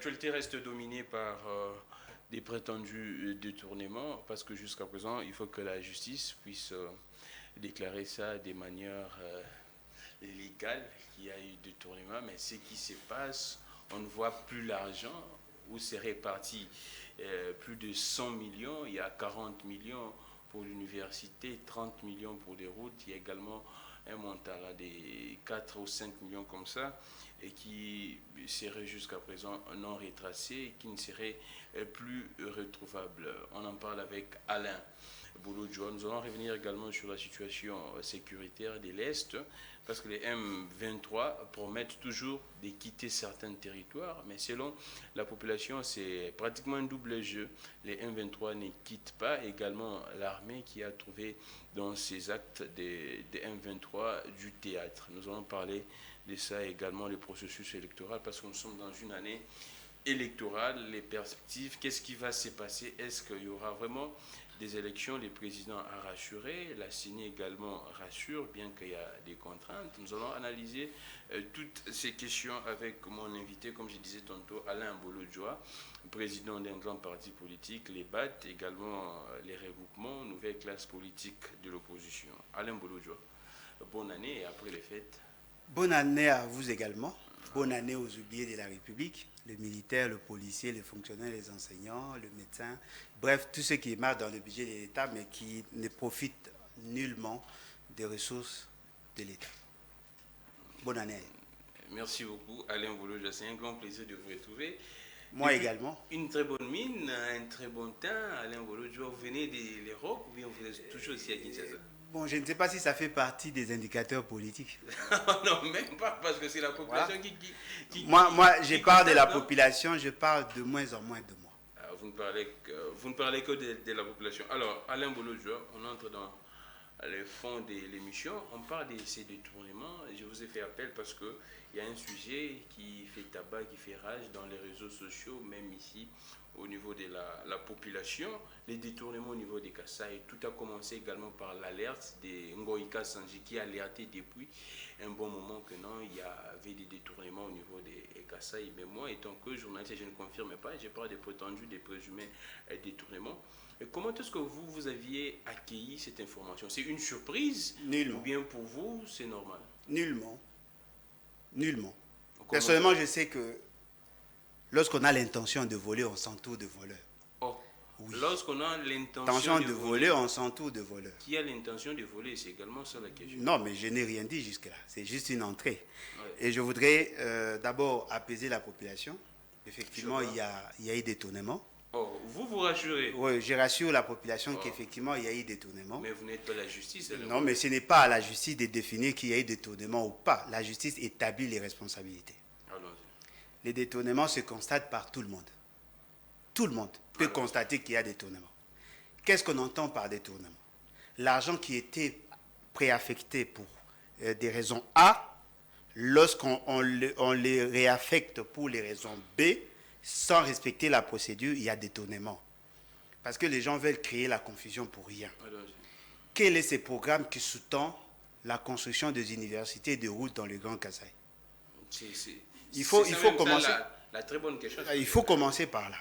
l'actualité reste dominée par des prétendus détournements parce que jusqu'à présent, il faut que la justice puisse déclarer ça de manière légale qu'il y a eu détournement. Mais ce qui se passe, on ne voit plus l'argent où c'est réparti. Plus de 100 millions, il y a 40 millions pour l'université, 30 millions pour les routes, il y a également un montant là de 4 ou 5 millions comme ça, et qui serait jusqu'à présent non retracé et qui ne serait plus retrouvable. On en parle avec Alain Bouloudjoua. Nous allons revenir également sur la situation sécuritaire de l'Est, parce que les M23 promettent toujours de quitter certains territoires, mais selon la population, c'est pratiquement un double jeu. Les M23 ne quittent pas, également l'armée qui a trouvé dans ses actes des M23 du théâtre. Nous allons parler de ça également, le processus électoral, parce que nous sommes dans une année électorale, les perspectives, qu'est-ce qui va se passer, est-ce qu'il y aura vraiment des élections, le président a rassuré, la CENI également rassure, bien qu'il y a des contraintes. Nous allons analyser toutes ces questions avec mon invité, comme je disais tantôt, Alain Bouloudjoua, président d'un grand parti politique, les BAT, également les regroupements, nouvelle classe politique de l'opposition. Alain Bouloudjoua, bonne année et après les fêtes. Bonne année à vous également. Bonne année aux oubliés de la République, les militaires, le policier, les fonctionnaires, les enseignants, le médecin, bref, tous ceux qui marchent dans le budget de l'État mais qui ne profitent nullement des ressources de l'État. Bonne année. Merci beaucoup, Alain Bouloudjoua. C'est un grand plaisir de vous retrouver. Moi également. Une très bonne mine, un très bon temps. Alain Bouloudjoua, vous venez de l'Europe ou bien vous êtes toujours aussi à Kinshasa? Bon, je ne sais pas si ça fait partie des indicateurs politiques. Non, même pas, parce que c'est la population voilà. qui Moi, je parle de la population, je parle de moins en moins de moi. Alors, vous ne parlez que de la population. Alors, Alain Bouloudjoua, on entre dans le fond de l'émission. On parle de ces détournements. Je vous ai fait appel parce qu'il y a un sujet qui fait tabac, qui fait rage dans les réseaux sociaux, même ici au niveau de la population, les détournements au niveau des Kasaï. Tout a commencé également par l'alerte de Ngoïka Sanji qui a alerté depuis un bon moment que non, il y avait des détournements au niveau des Kasaï. Mais moi, étant que journaliste, je ne confirme pas, je parle des prétendus, des présumés détournements. Et comment est-ce que vous aviez accueilli cette information? C'est une surprise? Nullement. Ou bien pour vous, c'est normal? Nullement. Nullement. Personnellement, je sais que lorsqu'on a l'intention de voler, on s'entoure de voleurs. Oh, oui. Lorsqu'on a l'intention de voler, on s'entoure de voleurs. Qui a l'intention de voler? C'est également ça la question. Non, mais je n'ai rien dit jusque-là. C'est juste une entrée. Ouais. Et je voudrais d'abord apaiser la population. Effectivement, il y a eu détournement. Oh, vous rassurez? Oui, je rassure la population qu'effectivement, il y a eu détournement. Mais vous n'êtes pas la justice. Alors. Non, mais ce n'est pas à la justice de définir qu'il y a eu détournement ou pas. La justice établit les responsabilités. Allons-y. Les détournements se constatent par tout le monde. Tout le monde peut constater qu'il y a détournement. Qu'est-ce qu'on entend par détournement? L'argent qui était préaffecté pour des raisons A, lorsqu'on les réaffecte pour les raisons B, sans respecter la procédure, il y a détournement. Parce que les gens veulent créer la confusion pour rien. Allons-y. Quel est ce programme qui sous-tend la construction des universités et des routes dans le Grand Kasaï? Il faut commencer. La très bonne question. Il faut commencer par là.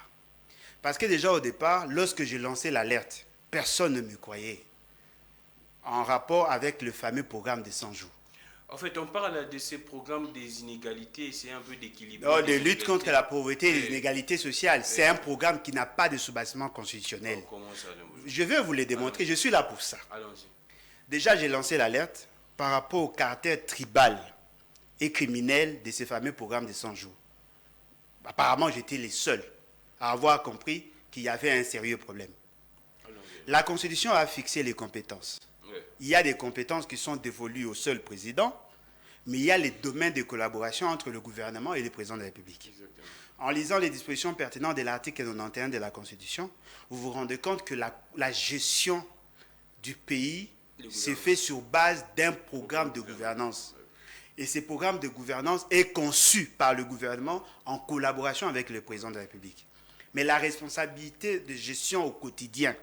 Parce que déjà au départ, lorsque j'ai lancé l'alerte, personne ne me croyait en rapport avec le fameux programme de 100 jours. En fait, on parle de ces programmes des inégalités, c'est un peu d'équilibre. Non, de lutte contre la pauvreté et les inégalités sociales. C'est un programme qui n'a pas de soubassement constitutionnel. Comment ça, je vais vous le démontrer, je suis là pour ça. Allons-y. Déjà, j'ai lancé l'alerte par rapport au caractère tribal et criminel de ces fameux programmes de 100 jours. Apparemment, j'étais les seuls à avoir compris qu'il y avait un sérieux problème. La Constitution a fixé les compétences. Il y a des compétences qui sont dévolues au seul président, mais il y a les domaines de collaboration entre le gouvernement et le président de la République. Exactement. En lisant les dispositions pertinentes de l'article 91 de la Constitution, vous vous rendez compte que la gestion du pays se fait sur base d'un programme de gouvernance. Et ce programme de gouvernance est conçu par le gouvernement en collaboration avec le président de la République. Mais la responsabilité de gestion au quotidien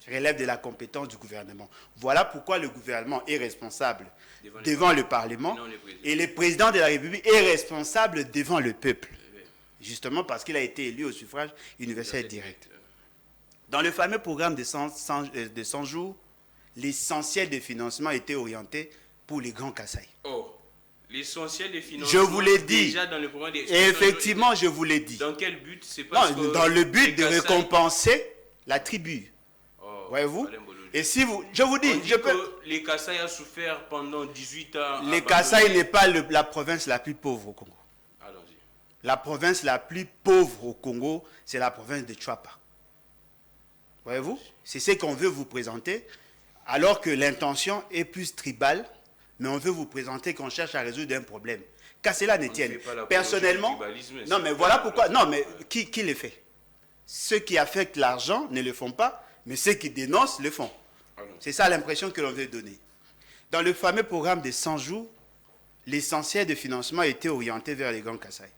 relève de la compétence du gouvernement. Voilà pourquoi le gouvernement est responsable devant le Parlement et le président de la République est responsable devant le peuple. justement parce qu'il a été élu au suffrage universel direct. Dans le fameux programme de 100 jours, l'essentiel des financements était orienté pour les grands Kasaï. Oh, l'essentiel des financements. Je vous l'ai dit. Déjà dans le programme des Effectivement, je vous l'ai dit. Dans quel but? C'est parce non, dans le but de récompenser la tribu. Oh, voyez-vous? Et si vous, je vous dis, que les Kasaï ont souffert pendant 18 ans. Les Kasaï n'est pas la province la plus pauvre au Congo. Allons-y. La province la plus pauvre au Congo, c'est la province de Chwapa. Voyez-vous? C'est ce qu'on veut vous présenter, alors que l'intention est plus tribale, mais on veut vous présenter qu'on cherche à résoudre un problème. Qu'à cela ne tienne. Personnellement, non mais voilà pourquoi. Non mais qui le fait? Ceux qui affectent l'argent ne le font pas, mais ceux qui dénoncent le font. C'est ça l'impression que l'on veut donner. Dans le fameux programme de 100 jours, l'essentiel de financement était orienté vers les grands Kasaï.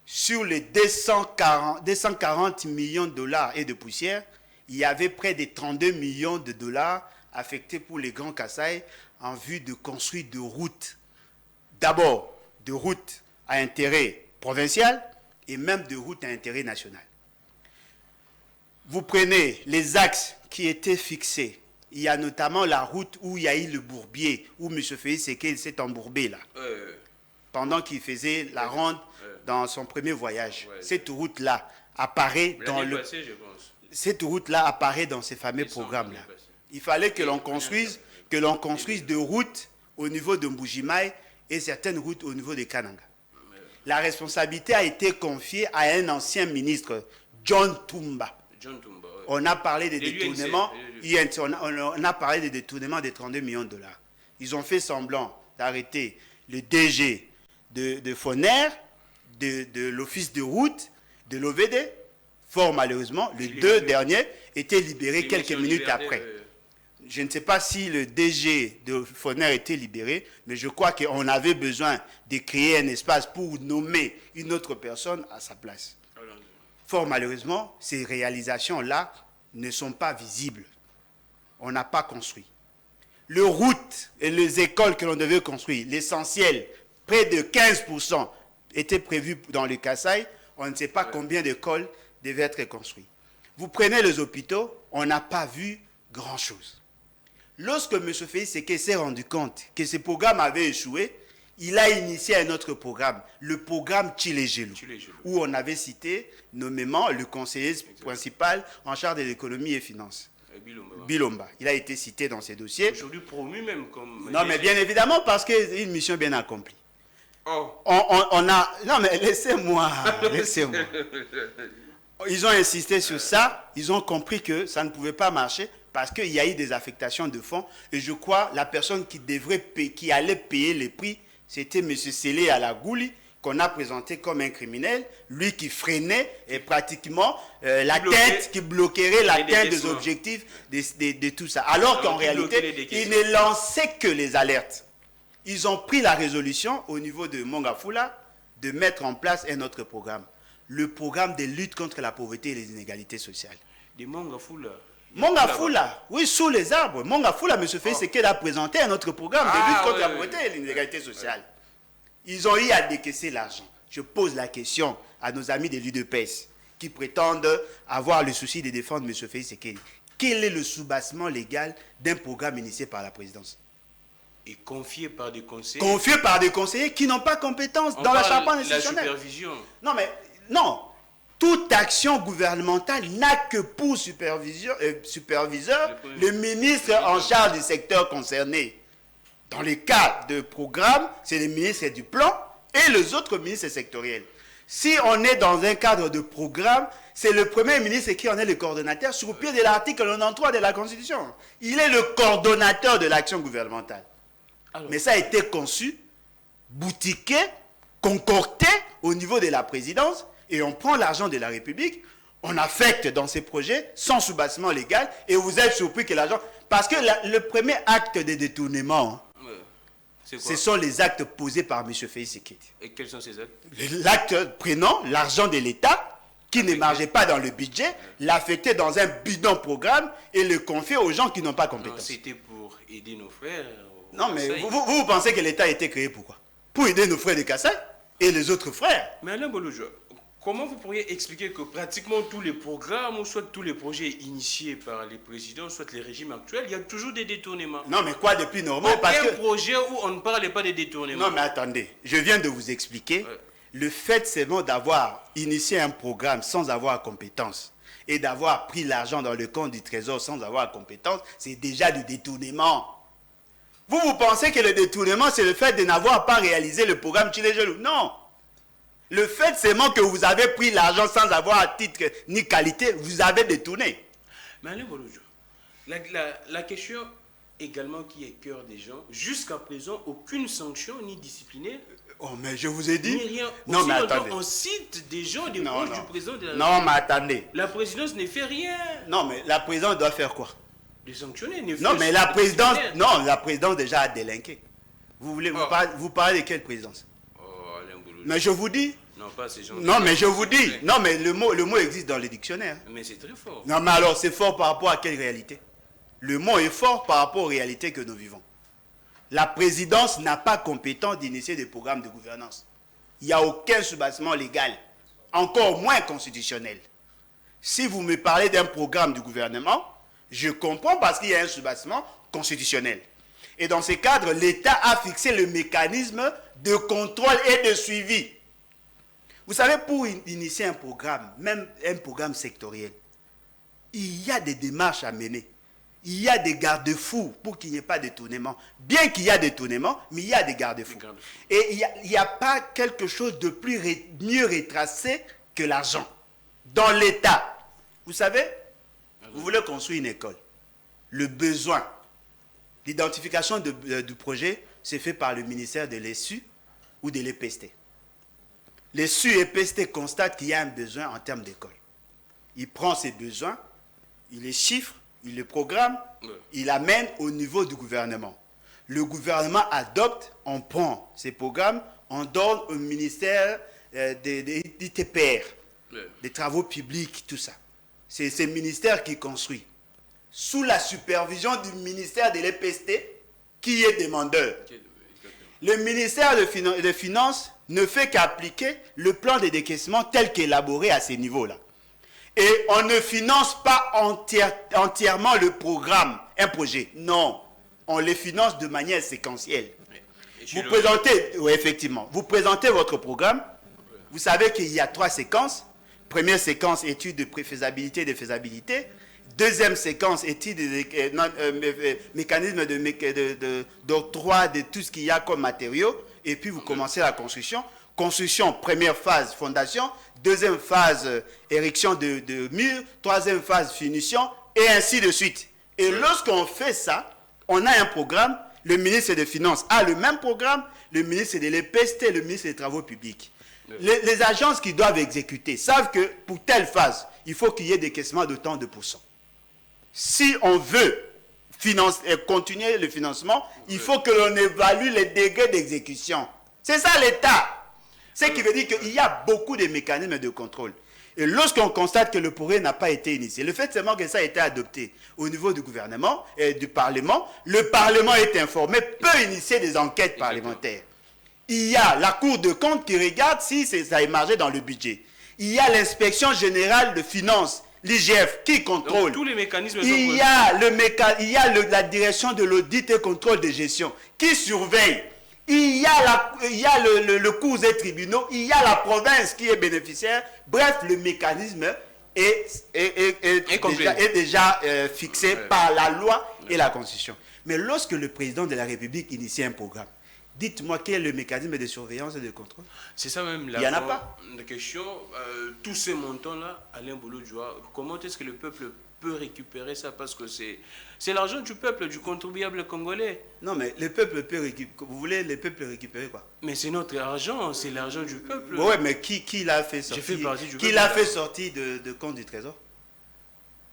Sur les 240 millions de dollars et de poussière, il y avait près de 32 millions de dollars affectés pour les grands Kasaï en vue de construire des routes. D'abord, de routes à intérêt provincial et même de routes à intérêt national. Vous prenez les axes qui étaient fixés. Il y a notamment la route où il y a eu le bourbier, où M. Félix Tshisekedi s'est embourbé là, pendant qu'il faisait la ronde dans son premier voyage. Cette route-là apparaît dans cette route-là apparaît dans ces fameux programmes-là. Il fallait que l'on construise des routes au niveau de Mbujimaï et certaines routes au niveau de Kananga. La responsabilité a été confiée à un ancien ministre, John Tumba. On a parlé des détournements, on a parlé des détournements de 32 millions de dollars. Ils ont fait semblant d'arrêter le DG de Foner, de l'office de route, de l'OVD. Fort malheureusement, les deux derniers étaient libérés quelques minutes après. Je ne sais pas si le DG de Foner était libéré, mais je crois qu'on avait besoin de créer un espace pour nommer une autre personne à sa place. Fort malheureusement, ces réalisations-là ne sont pas visibles. On n'a pas construit. Les routes et les écoles que l'on devait construire, l'essentiel, près de 15% était prévu dans le Kasaï. On ne sait pas combien d'écoles devaient être construites. Vous prenez les hôpitaux, on n'a pas vu grand-chose. Lorsque M. Félix Tshisekedi s'est rendu compte que ce programme avait échoué, il a initié un autre programme, le programme Tshilé-Gelou, où on avait cité nommément le conseiller principal en charge de l'économie et finances, Bilomba. Il a été cité dans ces dossiers. Aujourd'hui promu même comme... Non, mais bien évidemment, parce que c'est une mission bien accomplie. Oh. Non, mais laissez-moi. Ils ont insisté sur ça, ils ont compris que ça ne pouvait pas marcher, parce qu'il y a eu des affectations de fonds. Et je crois la personne qui allait payer les prix, c'était M. Sélé Alagouli, qu'on a présenté comme un criminel, lui qui freinait et pratiquement qui bloquerait l'atteinte des objectifs de tout ça. Alors qu'en réalité, il ne lançait que les alertes. Ils ont pris la résolution au niveau de Mongafula de mettre en place un autre programme. Le programme de lutte contre la pauvreté et les inégalités sociales. De Mongafula. Mongafula, oui, sous les arbres. Mongafula, M. Félix Tshisekedi a présenté un autre programme de lutte contre la pauvreté et les inégalités sociales. Ils ont eu à décaisser l'argent. Je pose la question à nos amis de l'UDPS qui prétendent avoir le souci de défendre M. Félix Tshisekedi. Quel est le soubassement légal d'un programme initié par la présidence? Et confié par des conseillers. Confié par des conseillers qui n'ont pas compétence dans la charpente institutionnelle. La supervision. Non, mais non. Toute action gouvernementale n'a que pour superviseur le ministre en charge du secteur concerné. Dans les cas de programme, c'est le ministre du plan et les autres ministres sectoriels. Si on est dans un cadre de programme, c'est le Premier ministre qui en est le coordonnateur sur le pied de l'article 93 de la Constitution. Il est le coordonnateur de l'action gouvernementale. Alors, mais ça a été conçu, boutiqué, concocté au niveau de la présidence et on prend l'argent de la République, on affecte dans ces projets sans soubassement légal et vous êtes surpris que l'argent... Parce que le premier acte de détournement, ce sont les actes posés par M. Félix Tshisekedi. Et quels sont ces actes? L'acte prenant l'argent de l'État qui ne margeait pas dans le budget, l'affecter dans un bidon programme et le confier aux gens qui n'ont pas compétence. C'était pour aider nos frères. Non, mais vous pensez que l'État a été créé pourquoi? Pour aider nos frères de Kassai et les autres frères. Mais Alain Bolojo, Comment vous pourriez expliquer que pratiquement tous les programmes, ou soit tous les projets initiés par les présidents, soit les régimes actuels, il y a toujours des détournements? Non, mais quoi de plus normal? Parce que projet où on ne parlait pas des détournements. Non, mais attendez, je viens de vous expliquer. Le fait seulement d'avoir initié un programme sans avoir compétence et d'avoir pris l'argent dans le compte du trésor sans avoir compétence, c'est déjà du détournement. Vous pensez que le détournement, c'est le fait de n'avoir pas réalisé le programme Chile Gelou? Non. Le fait seulement que vous avez pris l'argent sans avoir titre ni qualité, vous avez détourné. Mais Alain Bolodjo, la question également qui est cœur des gens, jusqu'à présent, aucune sanction ni disciplinaire. Oh, mais je vous ai dit. Ni rien. Non, aussi, mais attendez. On cite des gens, des proches du président de la Non, mais attendez. La présidence ne fait rien. Non, mais la présidence doit faire quoi? De sanctionner. Non, mais la présidence, non, la présidence déjà a délinqué. Vous parlez de quelle présidence? Alain Bolodjo. Mais je vous dis. Non, pas ces gens. Non, mais je vous dis. Non, mais le mot existe dans le dictionnaire. Mais c'est très fort. Non, mais alors c'est fort par rapport à quelle réalité? Le mot est fort par rapport aux réalités que nous vivons. La présidence n'a pas compétence d'initier des programmes de gouvernance. Il n'y a aucun soubassement légal, encore moins constitutionnel. Si vous me parlez d'un programme du gouvernement, je comprends parce qu'il y a un soubassement constitutionnel. Et dans ce cadre, l'État a fixé le mécanisme de contrôle et de suivi. Vous savez, pour initier un programme, même un programme sectoriel, il y a des démarches à mener. Il y a des garde-fous pour qu'il n'y ait pas de détournement. Bien qu'il y a des détournements, mais il y a des garde-fous. Et il n'y a pas quelque chose de mieux retracé que l'argent. Dans l'État, vous savez, vous voulez construire une école. Le besoin, l'identification du projet, c'est fait par le ministère de l'ESU ou de l'EPST. L'ESU et l'EPST constatent qu'il y a un besoin en termes d'école. Il prend ces besoins, il les chiffre, il les programme, il l'amène au niveau du gouvernement. Le gouvernement adopte, on prend ces programmes, on donne au ministère des TPR, des travaux publics, tout ça. C'est ce ministère qui construit. Sous la supervision du ministère de l'EPST, qui est demandeur. Le ministère des Finances ne fait qu'appliquer le plan de décaissement tel qu'élaboré à ces niveaux-là. Et on ne finance pas entièrement le programme, un projet. Non, on les finance de manière séquentielle. Vous présentez, oui, effectivement, vous présentez votre programme. Vous savez qu'il y a 3 séquences. Première séquence, étude de préfaisabilité et de faisabilité. Deuxième séquence, étude mécanisme d'octroi de tout ce qu'il y a comme matériaux. Et puis vous commencez la construction. Construction, première phase, fondation. Deuxième phase, érection de murs. Troisième phase, finition. Et ainsi de suite. Et lorsqu'on fait ça, on a un programme. Le ministre des Finances a le même programme. Le ministre de l'EPST, le ministre des Travaux publics. Les agences qui doivent exécuter savent que pour telle phase, il faut qu'il y ait des décaissement de tant de pourcents. Si on veut continuer le financement, il faut que l'on évalue les degrés d'exécution. C'est ça l'État. Ce qui veut dire qu'il y a beaucoup de mécanismes de contrôle. Et lorsqu'on constate que le projet n'a pas été initié, le fait seulement que ça a été adopté au niveau du gouvernement et du Parlement, le Parlement est informé, peut initier des enquêtes parlementaires. Il y a la Cour de compte qui regarde si ça est margé dans le budget. Il y a l'inspection générale de finances, l'IGF, qui contrôle. Donc, tous les mécanismes il y a la direction de l'audit et contrôle de gestion qui surveille. Il y a le cours des tribunaux, il y a la province qui est bénéficiaire. Bref, le mécanisme est déjà fixé par la loi et la Constitution. Mais lorsque le président de la République initie un programme, dites-moi quel est le mécanisme de surveillance et de contrôle? C'est ça même Il n'y en a pas. La question. Tous ces montants-là, Alain Bolodjo, comment est-ce que le peuple peut récupérer ça? Parce que c'est l'argent du peuple, du contribuable congolais. Non, mais le peuple peut récupérer. Vous voulez le peuple récupérer quoi? Mais c'est notre argent, c'est l'argent du peuple. Oui, mais qui l'a fait sortir? J'ai fait partie du qui l'a fait sortir de compte du trésor?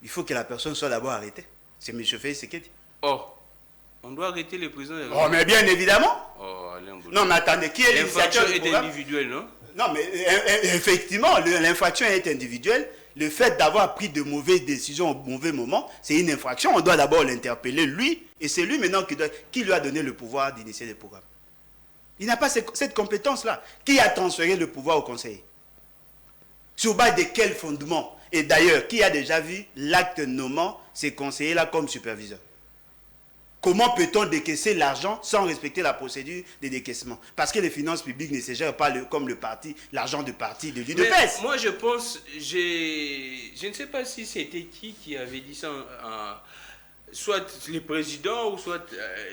Il faut que la personne soit d'abord arrêtée. C'est M. Félix Tshisekedi. Oh, on doit arrêter les prisons. Oh, mais bien évidemment. Oh, Alain Bolodjo. Non, mais attendez, qui est l'initiateur du programme? L'infraction est individuelle, non? Non, mais effectivement, l'infraction est individuelle. Le fait d'avoir pris de mauvaises décisions au mauvais moment, c'est une infraction. On doit d'abord l'interpeller, lui, et c'est lui maintenant qui lui a donné le pouvoir d'initier les programmes. Il n'a pas cette compétence-là. Qui a transféré le pouvoir au conseiller? Sur base de quel fondement? Et d'ailleurs, qui a déjà vu l'acte nommant ces conseillers-là comme superviseurs? Comment peut-on décaisser l'argent sans respecter la procédure de décaissement? Parce que les finances publiques ne se gèrent pas comme le parti, l'argent de parti de l'UDPS. Moi, je pense, je ne sais pas si c'était qui avait dit ça, soit les présidents ou soit,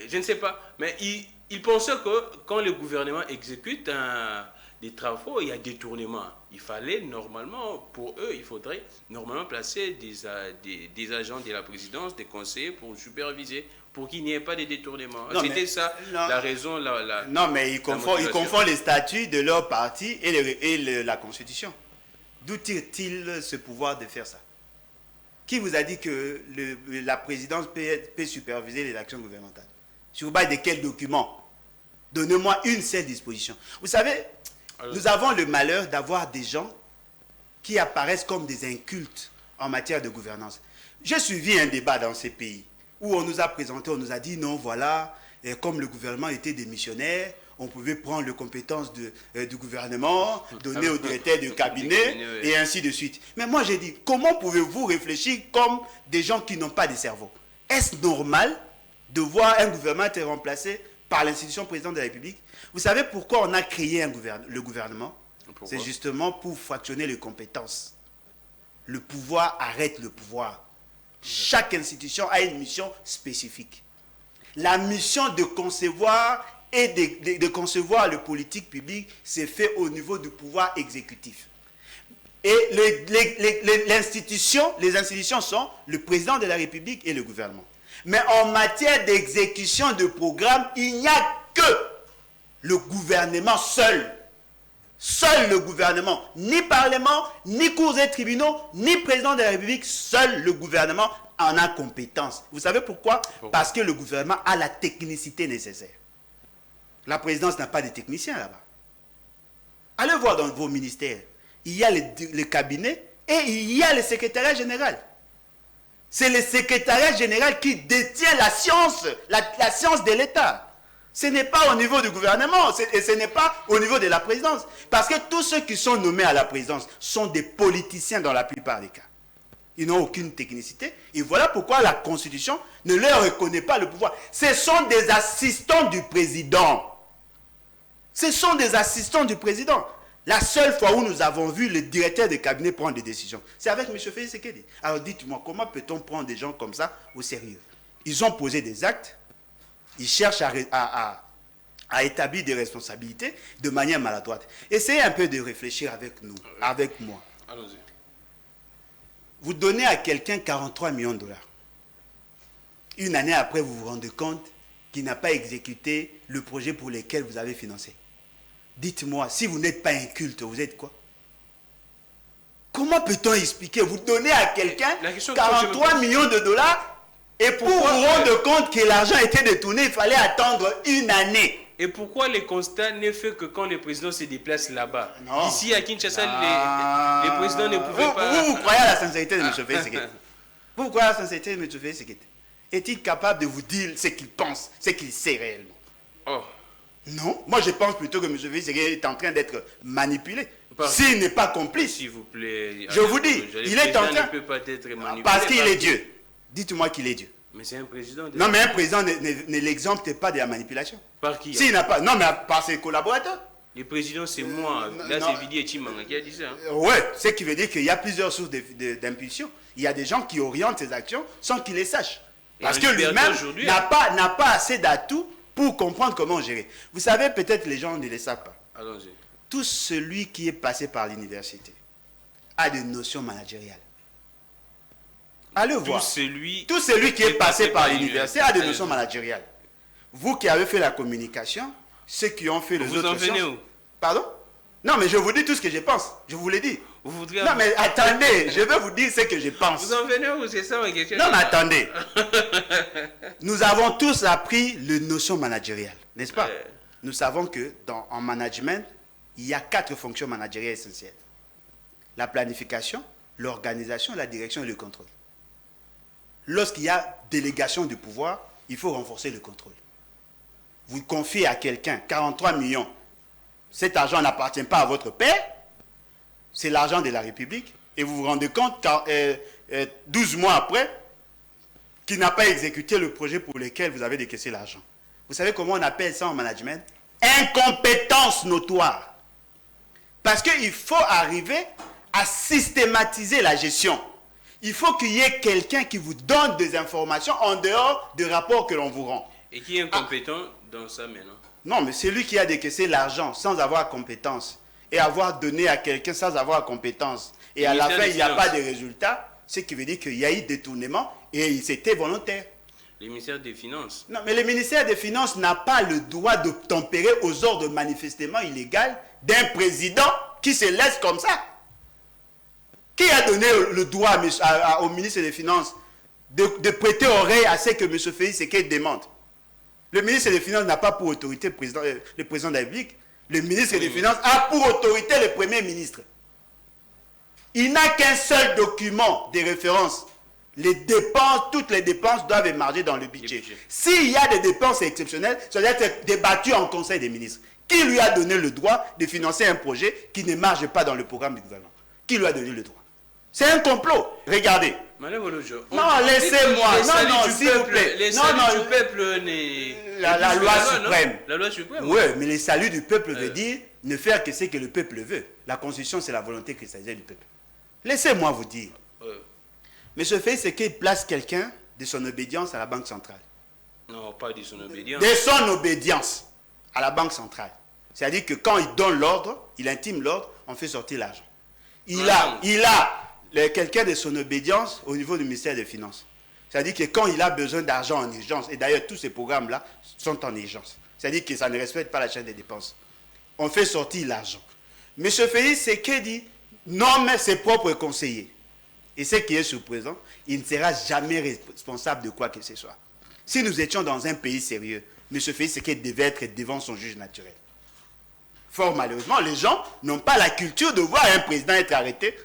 je ne sais pas, mais il pensait que quand le gouvernement exécute des travaux, il y a détournement. Il fallait normalement, pour eux, il faudrait normalement placer des agents de la présidence, des conseillers pour superviser, pour qu'il n'y ait pas de détournement. C'était ça la raison. Non, mais ils confondent les statuts de leur parti et la Constitution. D'où tire-t-il ce pouvoir de faire ça? Qui vous a dit que la présidence peut superviser les actions gouvernementales? Sur base de quel document? Donnez-moi une seule disposition. Vous savez, nous avons le malheur d'avoir des gens qui apparaissent comme des incultes en matière de gouvernance. J'ai suivi un débat dans ces pays où on nous a présenté, on nous a dit non, voilà, comme le gouvernement était démissionnaire, on pouvait prendre les compétences du gouvernement, donner au directeur de cabinet, et ainsi de suite. Mais moi j'ai dit, comment pouvez-vous réfléchir comme des gens qui n'ont pas de cerveau? Est-ce normal de voir un gouvernement être remplacé par l'institution présidente de la République? Vous savez pourquoi on a créé le gouvernement? C'est justement pour fractionner les compétences. Le pouvoir arrête le pouvoir. Chaque institution a une mission spécifique. La mission de concevoir et de concevoir le politique publique, c'est fait au niveau du pouvoir exécutif. Et les institutions sont le président de la République et le gouvernement. Mais en matière d'exécution de programme, il n'y a que le gouvernement seul. Seul le gouvernement, ni parlement, ni cours et tribunaux, ni président de la République, seul le gouvernement en a compétence. Vous savez pourquoi? Parce que le gouvernement a la technicité nécessaire. La présidence n'a pas de techniciens là-bas. Allez voir dans vos ministères. Il y a le cabinet et il y a le secrétariat général. C'est le secrétariat général qui détient la science de l'État. Ce n'est pas au niveau du gouvernement et ce n'est pas au niveau de la présidence. Parce que tous ceux qui sont nommés à la présidence sont des politiciens dans la plupart des cas. Ils n'ont aucune technicité. Et voilà pourquoi la Constitution ne leur reconnaît pas le pouvoir. Ce sont des assistants du président. Ce sont des assistants du président. La seule fois où nous avons vu le directeur de cabinet prendre des décisions, c'est avec M. Félix Tshisekedi. Alors dites-moi, comment peut-on prendre des gens comme ça au sérieux? Ils ont posé des actes. Ils cherchent à établir des responsabilités de manière maladroite. Essayez un peu de réfléchir avec nous, avec moi. Allons-y. Vous donnez à quelqu'un 43 millions de dollars. Une année après, vous vous rendez compte qu'il n'a pas exécuté le projet pour lequel vous avez financé. Dites-moi, si vous n'êtes pas inculte, vous êtes quoi? Comment peut-on expliquer? Vous donnez à quelqu'un 43 millions de dollars et pour vous rendre compte que l'argent était détourné, il fallait attendre une année. Et pourquoi le constat n'est fait que quand le président se déplace là-bas? Ici à Kinshasa, les présidents ne pouvaient pas... Vous croyez à la sincérité de M. Félix Tshisekedi? Vous croyez à la sincérité de M. Félix Tshisekedi? Est-il capable de vous dire ce qu'il pense, ce qu'il sait réellement? Oh. Non, moi je pense plutôt que M. Félix Tshisekedi est en train d'être manipulé. S'il n'est pas complice. S'il vous plaît. Je vous dis, il est en train... ne peut pas être manipulé. Parce qu'il est Dieu. Dites-moi qu'il est Dieu. Mais c'est un président. Non, mais un président ne l'exempte pas de la manipulation. Par qui? S'il n'a pas... Non, mais par ses collaborateurs. Le président, c'est moi. Là, c'est Vidi et Chimanga qui a dit ça. Hein? Ouais, ce qui veut dire qu'il y a plusieurs sources d'impulsion. Il y a des gens qui orientent ses actions sans qu'il les sache. Parce que lui-même n'a pas assez d'atouts pour comprendre comment gérer. Vous savez, peut-être les gens ne le savent pas. Allons-y. Tout celui qui est passé par l'université a des notions managériales. Allez voir. Tout celui qui est passé par l'université a des notions managériales. Vous qui avez fait la communication, ceux qui ont fait les autres sciences... Vous en venez où? Pardon? Non, mais je vous dis tout ce que je pense. Je vous l'ai dit. Non, mais attendez, je vais vous dire ce que je pense. Vous en venez où? C'est ça ma question. Non, mais attendez. Nous avons tous appris les notions managériales, n'est-ce pas? Nous savons que en management, il y a 4 fonctions managériales essentielles. La planification, l'organisation, la direction et le contrôle. Lorsqu'il y a délégation du pouvoir, il faut renforcer le contrôle. Vous confiez à quelqu'un 43 millions, cet argent n'appartient pas à votre père, c'est l'argent de la République, et vous vous rendez compte, 12 mois après, qu'il n'a pas exécuté le projet pour lequel vous avez décaissé l'argent. Vous savez comment on appelle ça en management? Incompétence notoire. Parce qu'il faut arriver à systématiser la gestion. Il faut qu'il y ait quelqu'un qui vous donne des informations en dehors du rapport que l'on vous rend. Et qui est incompétent dans ça maintenant? Non, mais c'est lui qui a décaissé l'argent sans avoir compétence et avoir donné à quelqu'un sans avoir compétence. Et à la fin, il n'y a pas de résultat, ce qui veut dire qu'il y a eu détournement et c'était volontaire. Le ministère des Finances. Non, mais le ministère des Finances n'a pas le droit de tempérer aux ordres manifestement illégaux d'un président qui se laisse comme ça. Qui a donné le droit au ministre des Finances de prêter oreille à ce que M. Félix Tshisekedi demande? Le ministre des Finances n'a pas pour autorité le président de la République. Le ministre des Finances a pour autorité le Premier ministre. Il n'a qu'un seul document de référence. Les dépenses, toutes les dépenses doivent émarger dans le budget. S'il y a des dépenses exceptionnelles, ça doit être débattu en Conseil des ministres. Qui lui a donné le droit de financer un projet qui ne marche pas dans le programme du gouvernement? Qui lui a donné le droit? C'est un complot. Regardez. Non, laissez-moi. Non, s'il vous plaît. Le peuple la loi suprême. La loi suprême. Oui, mais le salut du peuple veut dire ne faire que ce que le peuple veut. La constitution, c'est la volonté cristallisée du peuple. Laissez-moi vous dire. M. Félix Tshisekedi place quelqu'un de son obédience à la Banque centrale. Non, pas de son obédience. De son obédience à la Banque centrale. C'est-à-dire que quand il donne l'ordre, il intime l'ordre, on fait sortir l'argent. Il a quelqu'un de son obédience au niveau du ministère des Finances. C'est-à-dire que quand il a besoin d'argent en urgence, et d'ailleurs tous ces programmes-là sont en urgence, c'est-à-dire que ça ne respecte pas la chaîne des dépenses, on fait sortir l'argent. M. Félix Tshisekedi nomme ses propres conseillers. Et ce qui est surprenant, il ne sera jamais responsable de quoi que ce soit. Si nous étions dans un pays sérieux, M. Félix Tshisekedi devait être devant son juge naturel. Fort malheureusement, les gens n'ont pas la culture de voir un président être arrêté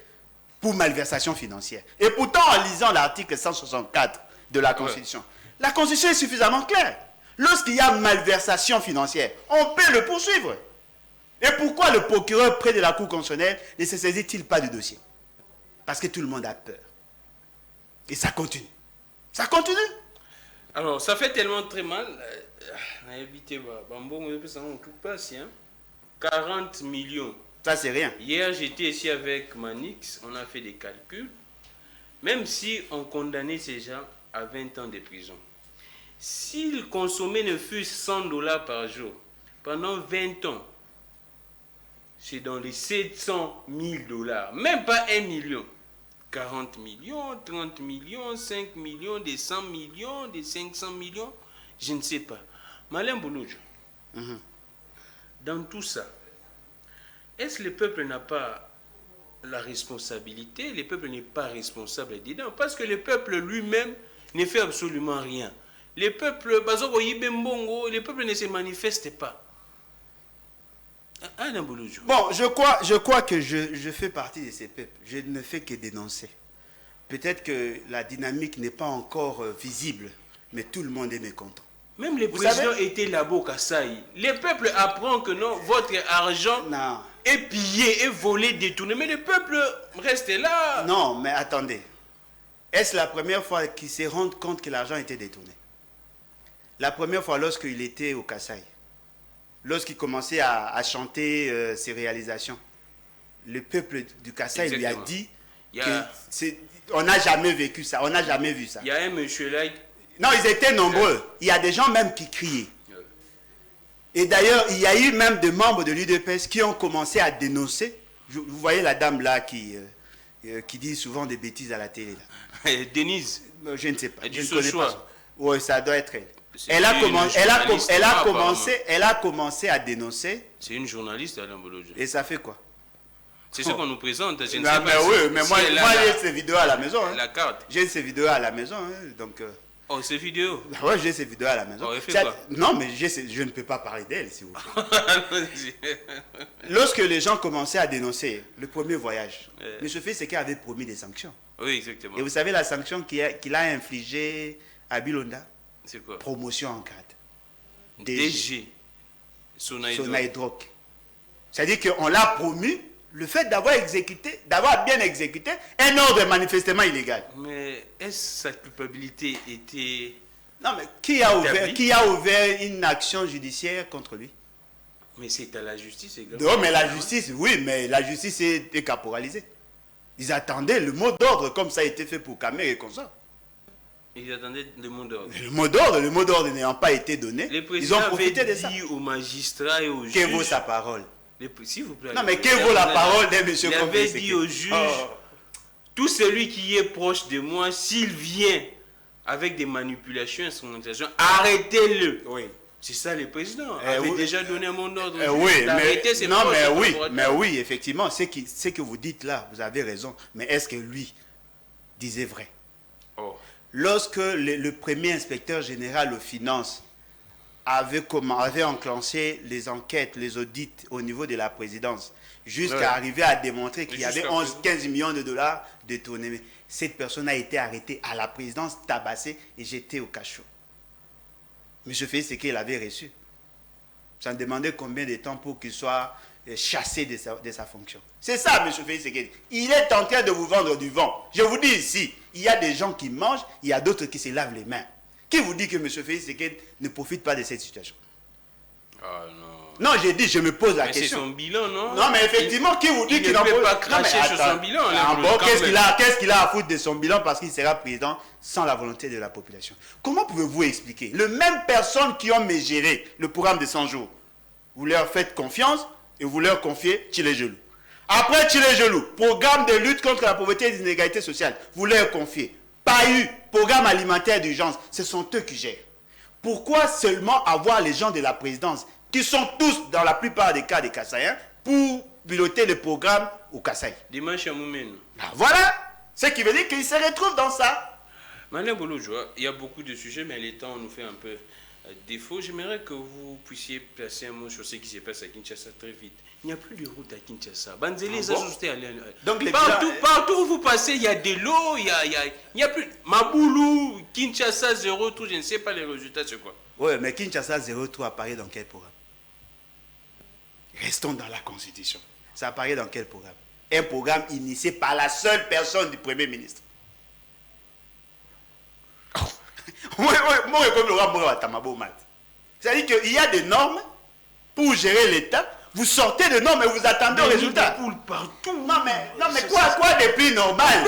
pour malversation financière. Et pourtant, en lisant l'article 164 de la Constitution, la Constitution est suffisamment claire. Lorsqu'il y a malversation financière, on peut le poursuivre. Et pourquoi le procureur près de la Cour constitutionnelle ne se saisit-il pas du dossier? Parce que tout le monde a peur. Et ça continue. Ça continue. Alors, ça fait tellement très mal. 40 millions. Ça, c'est rien. Hier, j'étais ici avec Manix, on a fait des calculs. Même si on condamnait ces gens à 20 ans de prison, s'ils consommaient ne fût 100 $ par jour, pendant 20 ans, c'est dans les 700 000 $, même pas 1 million. 40 millions, 30 millions, 5 millions, des 100 millions, des 500 millions, je ne sais pas. Malin Bouloudjo, dans tout ça, est-ce que le peuple n'a pas la responsabilité? Le peuple n'est pas responsable dedans, parce que le peuple lui-même ne fait absolument rien. Le peuple ne se manifeste pas. Bon, je crois que je fais partie de ces peuples. Je ne fais que dénoncer. Peut-être que la dynamique n'est pas encore visible, mais tout le monde est mécontent. Même les présidents étaient là-bas au Kasaï. Le peuple apprend que non, votre argent est pillé, est volé, détourné. Mais le peuple reste là. Non, mais attendez. Est-ce la première fois qu'ils se rendent compte que l'argent était détourné? La première fois lorsqu'il était au Kasaï. Lorsqu'il commençait à chanter ses réalisations, le peuple du Kasaï lui a dit on n'a jamais vécu ça, on n'a jamais vu ça. Il y a un monsieur là. Non, ils étaient nombreux. Il y a des gens même qui criaient. Et d'ailleurs, il y a eu même des membres de l'UDPS qui ont commencé à dénoncer. Vous voyez la dame là qui dit souvent des bêtises à la télé. Là. Denise. Je ne sais pas. Je ne connais pas. Oui, ça doit être elle. Elle a commencé à dénoncer. C'est une journaliste, Alain Bouloudjo. Et ça fait quoi? C'est ce qu'on nous présente. Je ne sais pas oui, mais moi j'ai ces vidéos à la maison. La carte. J'ai ces vidéos à la maison. Donc, oh, ces vidéos? Oui, j'ai ces vidéos à la maison. Oh, fait quoi? Non, mais je ne peux pas parler d'elle, s'il vous plaît. Lorsque les gens commençaient à dénoncer le premier voyage, M. Félix Tshisekedi avait promis des sanctions. Oui, exactement. Et vous savez la sanction qu'il a infligée à Bilonda? C'est quoi? Promotion en grade. DG. Sonaïdroc. C'est-à-dire qu'on l'a promu le fait d'avoir bien exécuté un ordre manifestement illégal. Mais est-ce que sa culpabilité était... Non, mais qui a ouvert une action judiciaire contre lui? Mais c'est à la justice également. Non, mais la justice, oui, mais la justice est caporalisée. Ils attendaient le mot d'ordre comme ça a été fait pour Kamer et consorts. Ils attendaient le mot d'ordre. Le mot d'ordre n'ayant pas été donné, ils ont profité de ça. Dit aux magistrats et aux juges... Que vaut sa parole? S'il vous plaît. Non, mais que vaut la parole d'un monsieur comme ça? Il avait dit aux juges, tout celui qui est proche de moi, s'il vient avec des manipulations, instrumentalisations, arrêtez-le. Oui. C'est ça, le président avait déjà donné un mot d'ordre. Oui, effectivement, ce que vous dites là, vous avez raison. Mais est-ce que lui disait vrai? Lorsque le premier inspecteur général aux finances avait enclenché les enquêtes, les audits au niveau de la présidence, jusqu'à arriver à démontrer qu'il y avait 15 millions de dollars détournés, cette personne a été arrêtée à la présidence, tabassée et jetée au cachot. M. Félix Tshisekedi l'avait reçu. Ça demandait combien de temps pour qu'il soit chassé de sa fonction. C'est ça, M. Félix Tshisekedi. Il est en train de vous vendre du vent. Je vous dis ici, il y a des gens qui mangent, il y a d'autres qui se lavent les mains. Qui vous dit que M. Félix Tshisekedi ne profite pas de cette situation? Ah non. Non, j'ai dit, je me pose la question. C'est son bilan, non? Non, mais effectivement, qui vous dit qu'il ne peut pas cracher sur son bilan? Qu'est-ce qu'il a à foutre de son bilan parce qu'il sera président sans la volonté de la population? Comment pouvez-vous expliquer? Les mêmes personnes qui ont géré le programme de 100 jours, vous leur faites confiance et vous leur confiez Tchilegelou. Après Tchilegelou, programme de lutte contre la pauvreté et les inégalités sociales, vous leur confiez. PAU, programme alimentaire d'urgence, ce sont eux qui gèrent. Pourquoi seulement avoir les gens de la présidence qui sont tous, dans la plupart des cas des Kassaïens, pour piloter le programme au Kassai? Dimanche à Moumène. Voilà, ce qui veut dire qu'ils se retrouvent dans ça. Madame Bouloujoua, il y a beaucoup de sujets, mais le temps nous fait un peu défaut. J'aimerais que vous puissiez placer un mot sur ce qui se passe à Kinshasa très vite. Il n'y a plus de route à Kinshasa. Banzeli est ajusté à donc partout où vous passez, il y a de l'eau, il y a plus... Maboulou, Kinshasa 0, tout, je ne sais pas les résultats, c'est quoi? Oui, mais Kinshasa 0,3 apparaît dans quel programme? Restons dans la Constitution. Ça apparaît dans quel programme? Un programme initié par la seule personne du Premier ministre. C'est-à-dire qu'il y a des normes pour gérer l'État. Vous sortez de normes et vous attendez au résultat. Des poules partout. Non mais quoi de plus normal?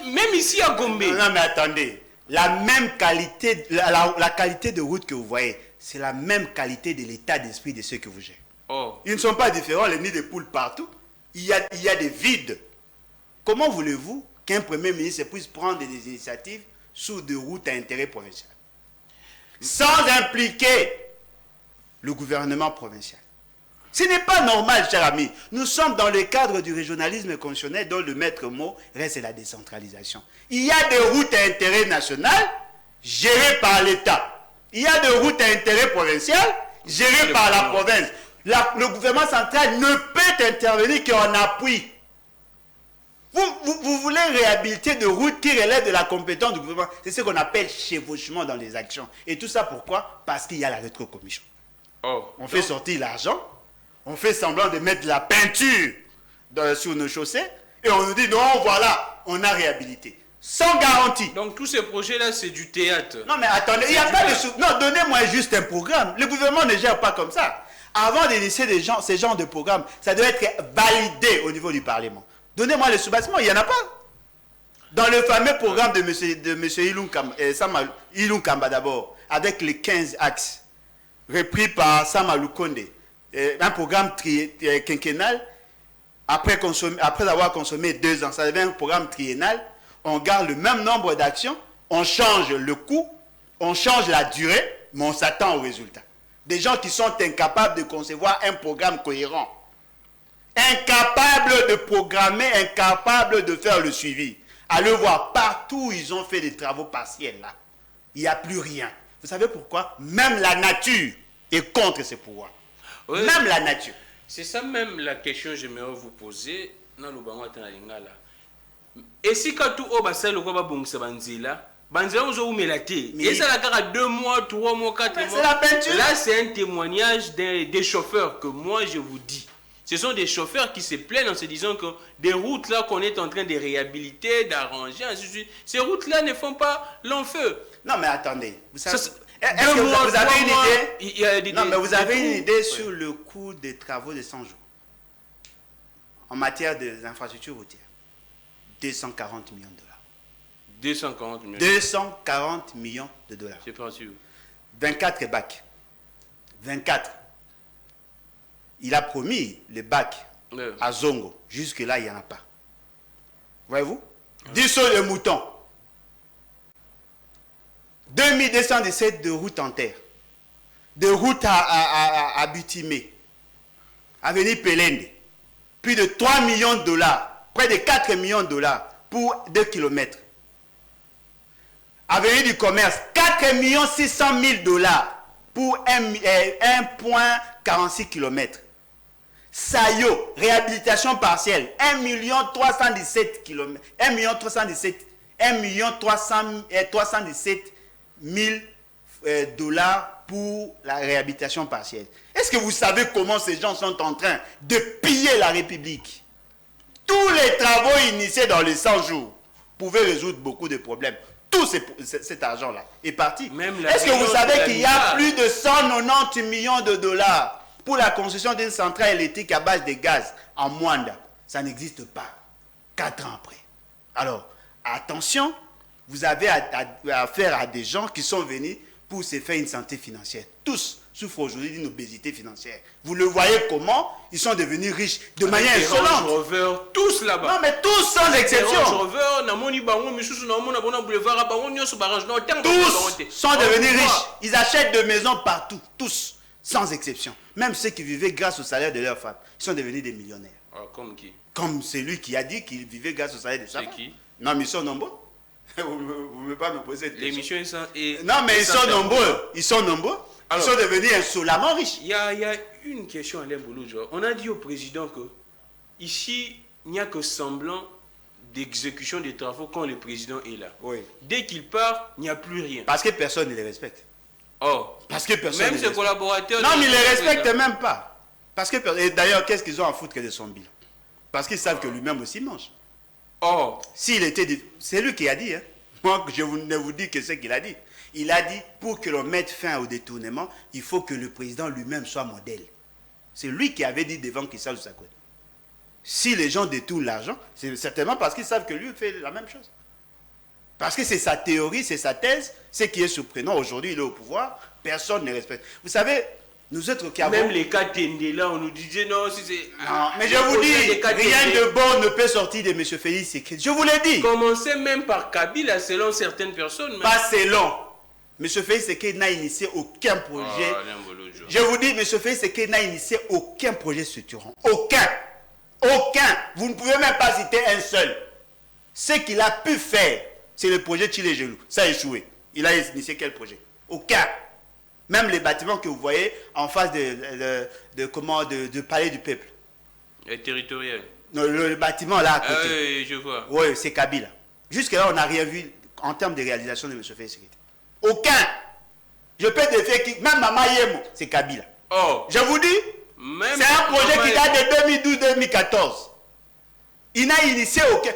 Même ici à Gombe. Non mais attendez. La même qualité, la qualité de route que vous voyez, c'est la même qualité de l'état d'esprit de ceux que vous gérez. Ils ne sont pas différents, les nids de poules partout. Il y a des vides. Comment voulez-vous qu'un Premier ministre puisse prendre des initiatives sur des routes à intérêt provincial sans impliquer le gouvernement provincial? Ce n'est pas normal, cher ami. Nous sommes dans le cadre du régionalisme constitutionnel dont le maître mot reste la décentralisation. Il y a des routes à intérêt national gérées par l'État. Il y a des routes à intérêt provincial gérées par la province. Le gouvernement central ne peut intervenir qu'en appui. Vous voulez réhabiliter des routes qui relèvent de la compétence du gouvernement. C'est ce qu'on appelle chevauchement dans les actions. Et tout ça pourquoi? Parce qu'il y a la rétrocommission. On fait sortir l'argent, on fait semblant de mettre de la peinture sur nos chaussées, et on nous dit non, voilà, on a réhabilité. Sans garantie. Donc tous ces projets-là, c'est du théâtre. Non mais attendez, il n'y a pas de sous. Non, donnez-moi juste un programme. Le gouvernement ne gère pas comme ça. Avant d'initier ces genres de programmes, ça doit être validé au niveau du Parlement. Donnez-moi le sous-bâtiment, il n'y en a pas. Dans le fameux programme de M. Ilung Kamba d'abord, avec les 15 axes, repris par Samalou Konde, un programme quinquennal, après avoir consommé 2 ans, ça devient un programme triennal, on garde le même nombre d'actions, on change le coût, on change la durée, mais on s'attend au résultat. Des gens qui sont incapables de concevoir un programme cohérent, incapables de programmer, incapables de faire le suivi. Allez voir, partout où ils ont fait des travaux partiels, là, il n'y a plus rien. Vous savez pourquoi? Même la nature est contre ces pouvoirs. Oui. Même la nature. C'est ça même la question que j'aimerais vous poser. Et si quand tout le monde sait le quoi Banzela, vous et ça a 2 mois, 3 mois, 4 mois. C'est la peinture. Là, c'est un témoignage des chauffeurs que moi, je vous dis. Ce sont des chauffeurs qui se plaignent en se disant que des routes là qu'on est en train de réhabiliter, d'arranger, ainsi de suite, ces routes-là ne font pas long feu. Non, mais attendez. Vous savez, Ça, est-ce que vous avez une idée? Non, mais vous avez une idée ouais. sur le coût des travaux de 100 jours en matière des infrastructures routières? 240 millions de dollars. 240 millions. 240 millions de dollars. C'est parti où? 24 bacs. 24. Il a promis les bacs Ouais. à Zongo. Jusque-là, il n'y en a pas. Voyez-vous? 10 sauts de moutons. 2217 de routes en terre. De routes à bitumer. Avenue Pelende. Plus de 3 millions de dollars. Près de 4 millions de dollars pour 2 kilomètres. Avenue du commerce. 4 600 000 dollars pour 1,46 km. Sayo, réhabilitation partielle, 1,317 km, 1,317 000 dollars pour la réhabilitation partielle. Est-ce que vous savez comment ces gens sont en train de piller la République? Tous les travaux initiés dans les 100 jours pouvaient résoudre beaucoup de problèmes. Tout cet argent-là est parti. Est-ce que vous savez qu'il y a plus de 190 millions de dollars pour la construction d'une centrale électrique à base de gaz en Mwanda? Ça n'existe pas. 4 ans après. Alors, attention, vous avez affaire à des gens qui sont venus pour se faire une santé financière. Tous souffrent aujourd'hui d'une obésité financière. Vous le voyez comment ils sont devenus riches de manière insolente. Tous là-bas. Non, mais tous sans exception. Tous sont devenus riches. Ils achètent des maisons partout. Tous, sans exception. Même ceux qui vivaient grâce au salaire de leur femme, ils sont devenus des millionnaires. Comme qui? Comme celui qui a dit qu'il vivait grâce au salaire de sa femme. C'est qui? Non, mais ils sont nombreux. Vous ne pouvez pas me poser cette question. L'émission est... Non, mais ils sont nombreux. Ils sont nombreux. Alors, ils sont devenus insolemment riches. Il y a une question, Alain Bouloudjo. On a dit au président que ici, il n'y a que semblant d'exécution des travaux quand le président est là. Oui. Dès qu'il part, il n'y a plus rien. Parce que personne ne les respecte. Oh. Parce que personne même ses collaborateurs... Non, mais ils ne les respectent même pas. Parce que, et d'ailleurs, qu'est-ce qu'ils ont à foutre que de son bilan? Parce qu'ils savent que lui-même aussi mange. Oh. S'il était... C'est lui qui a dit. Hein. Moi, je ne vous dis que ce qu'il a dit. Il a dit, pour que l'on mette fin au détournement, il faut que le président lui-même soit modèle. C'est lui qui avait dit devant Kissa Lusakode. Si les gens détournent l'argent, c'est certainement parce qu'ils savent que lui fait la même chose. Parce que c'est sa théorie, c'est sa thèse. Ce qui est surprenant, aujourd'hui, il est au pouvoir. Personne ne respecte. Vous savez, nous autres qui avons... Même les cas Tendela, on nous disait non, si c'est... Non, mais je vous dis, rien de bon ne peut sortir de M. Félix Tshisekedi. Je vous l'ai dit. Commencez même par Kabila, selon certaines personnes. Même. Pas selon. M. Félix Tshisekedi n'a initié aucun projet. Je vous dis, M. Félix Tshisekedi n'a initié aucun projet structurant. Aucun. Aucun. Vous ne pouvez même pas citer un seul. Ce qu'il a pu faire, c'est le projet Tchilé-Gelou. Ça a échoué. Il a initié quel projet? Aucun. Même les bâtiments que vous voyez en face de Palais du Peuple. Et territorial. Non, le bâtiment là à côté. Oui, je vois. Oui, c'est Kabila. Jusque-là, on n'a rien vu en termes de réalisation de M. Félix Tshisekedi. Aucun. Je peux défier qui. Même Mama Yemo, c'est Kabila. Oh. Je vous dis, c'est un projet qui date de 2012-2014. Il n'a initié aucun.